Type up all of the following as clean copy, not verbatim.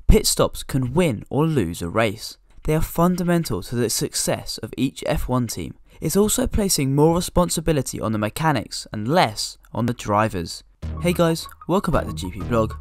Pit stops can win or lose a race. They are fundamental to the success of each F1 team. It's also placing more responsibility on the mechanics and less on the drivers. Hey guys, welcome back to GP Blog.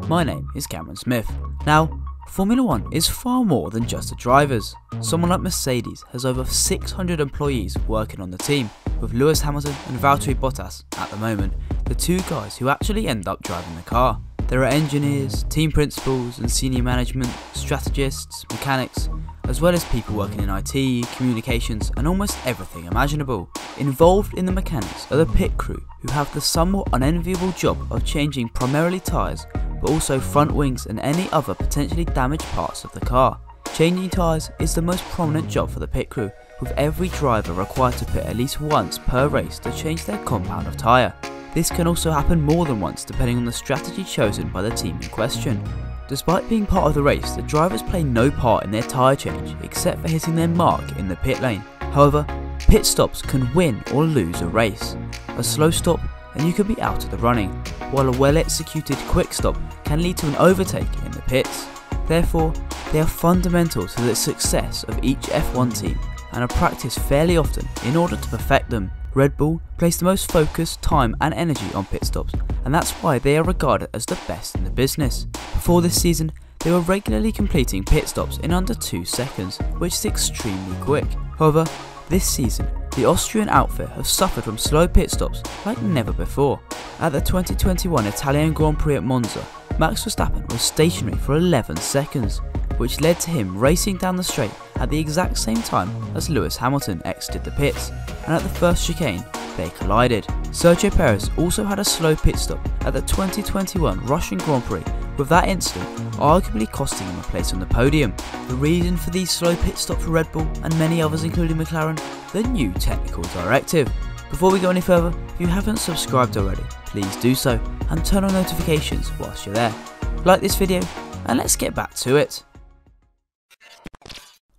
My name is Cameron Smith. Now, Formula 1 is far more than just the drivers. Someone like Mercedes has over 600 employees working on the team, with Lewis Hamilton and Valtteri Bottas at the moment, the two guys who actually end up driving the car. There are engineers, team principals and senior management, strategists, mechanics, as well as people working in IT, communications and almost everything imaginable. Involved in the mechanics are the pit crew, who have the somewhat unenviable job of changing primarily tyres, but also front wings and any other potentially damaged parts of the car. Changing tyres is the most prominent job for the pit crew, with every driver required to pit at least once per race to change their compound of tyre. This can also happen more than once depending on the strategy chosen by the team in question. Despite being part of the race, the drivers play no part in their tyre change except for hitting their mark in the pit lane. However, pit stops can win or lose a race. A slow stop and you can be out of the running, while a well executed quick stop can lead to an overtake in the pits. Therefore, they are fundamental to the success of each F1 team and are practiced fairly often in order to perfect them. Red Bull place the most focus, time and energy on pit stops, and that's why they are regarded as the best in the business. Before this season, they were regularly completing pit stops in under 2 seconds, which is extremely quick. However, this season, the Austrian outfit have suffered from slow pit stops like never before. At the 2021 Italian Grand Prix at Monza, Max Verstappen was stationary for 11 seconds, which led to him racing down the straight at the exact same time as Lewis Hamilton exited the pits, and at the first chicane, they collided. Sergio Perez also had a slow pit stop at the 2021 Russian Grand Prix, with that incident arguably costing him a place on the podium. The reason for these slow pit stops for Red Bull and many others including McLaren, the new technical directive. Before we go any further, if you haven't subscribed already, please do so and turn on notifications whilst you're there. Like this video and let's get back to it.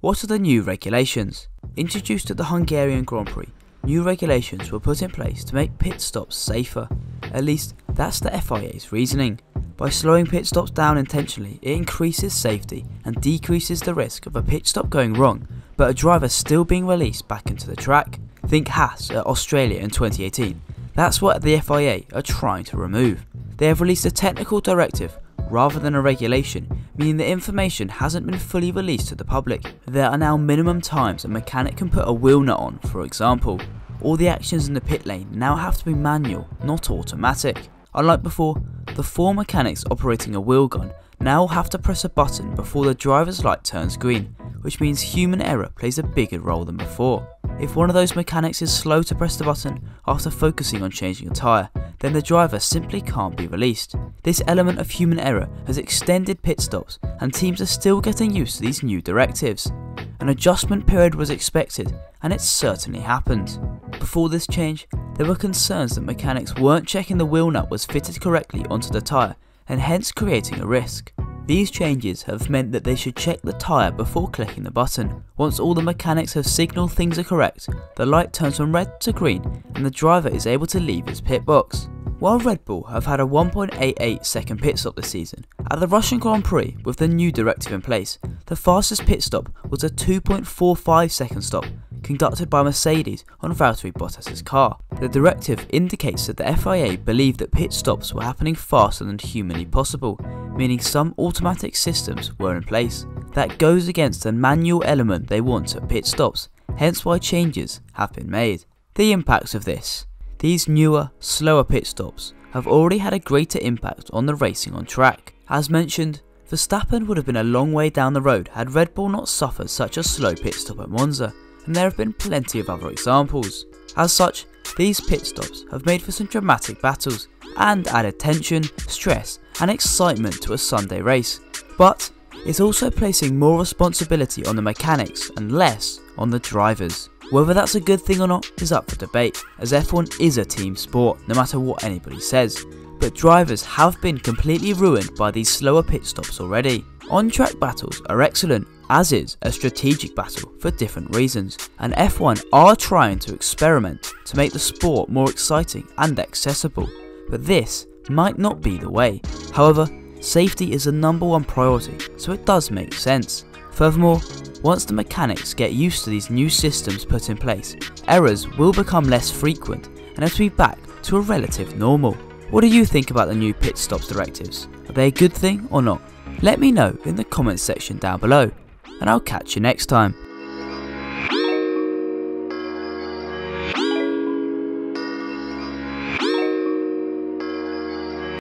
What are the new regulations? Introduced at the Hungarian Grand Prix, new regulations were put in place to make pit stops safer. At least that's the FIA's reasoning. By slowing pit stops down intentionally, it increases safety and decreases the risk of a pit stop going wrong, but a driver still being released back into the track. Think Haas at Australia in 2018. That's what the FIA are trying to remove. They have released a technical directive rather than a regulation, meaning the information hasn't been fully released to the public. There are now minimum times a mechanic can put a wheel nut on, for example. All the actions in the pit lane now have to be manual, not automatic. Unlike before, the 4 mechanics operating a wheel gun now have to press a button before the driver's light turns green, which means human error plays a bigger role than before. If one of those mechanics is slow to press the button after focusing on changing a tyre, then the driver simply can't be released. This element of human error has extended pit stops, and teams are still getting used to these new directives. An adjustment period was expected, and it certainly happened. Before this change, there were concerns that mechanics weren't checking the wheel nut was fitted correctly onto the tyre, and hence creating a risk. These changes have meant that they should check the tyre before clicking the button. Once all the mechanics have signalled things are correct, the light turns from red to green and the driver is able to leave his pit box. While Red Bull have had a 1.88 second pit stop this season, at the Russian Grand Prix with the new directive in place, the fastest pit stop was a 2.45 second stop conducted by Mercedes on Valtteri Bottas' car. The directive indicates that the FIA believed that pit stops were happening faster than humanly possible, meaning some automatic systems were in place. That goes against the manual element they want at pit stops, hence why changes have been made. The impacts of this. These newer, slower pit stops have already had a greater impact on the racing on track. As mentioned, Verstappen would have been a long way down the road had Red Bull not suffered such a slow pit stop at Monza, and there have been plenty of other examples. As such, these pit stops have made for some dramatic battles and added tension, stress and excitement to a Sunday race, but it's also placing more responsibility on the mechanics and less on the drivers. Whether that's a good thing or not is up for debate, as F1 is a team sport no matter what anybody says, but drivers have been completely ruined by these slower pit stops already. On-track battles are excellent, as is a strategic battle for different reasons, and F1 are trying to experiment to make the sport more exciting and accessible, but this might not be the way. However, Safety is the #1 priority, so it does make sense. Furthermore, once the mechanics get used to these new systems put in place, errors will become less frequent and it'll be back to a relative normal. What do you think about the new pit stops directives? Are they a good thing or not? Let me know in the comments section down below, and I'll catch you next time.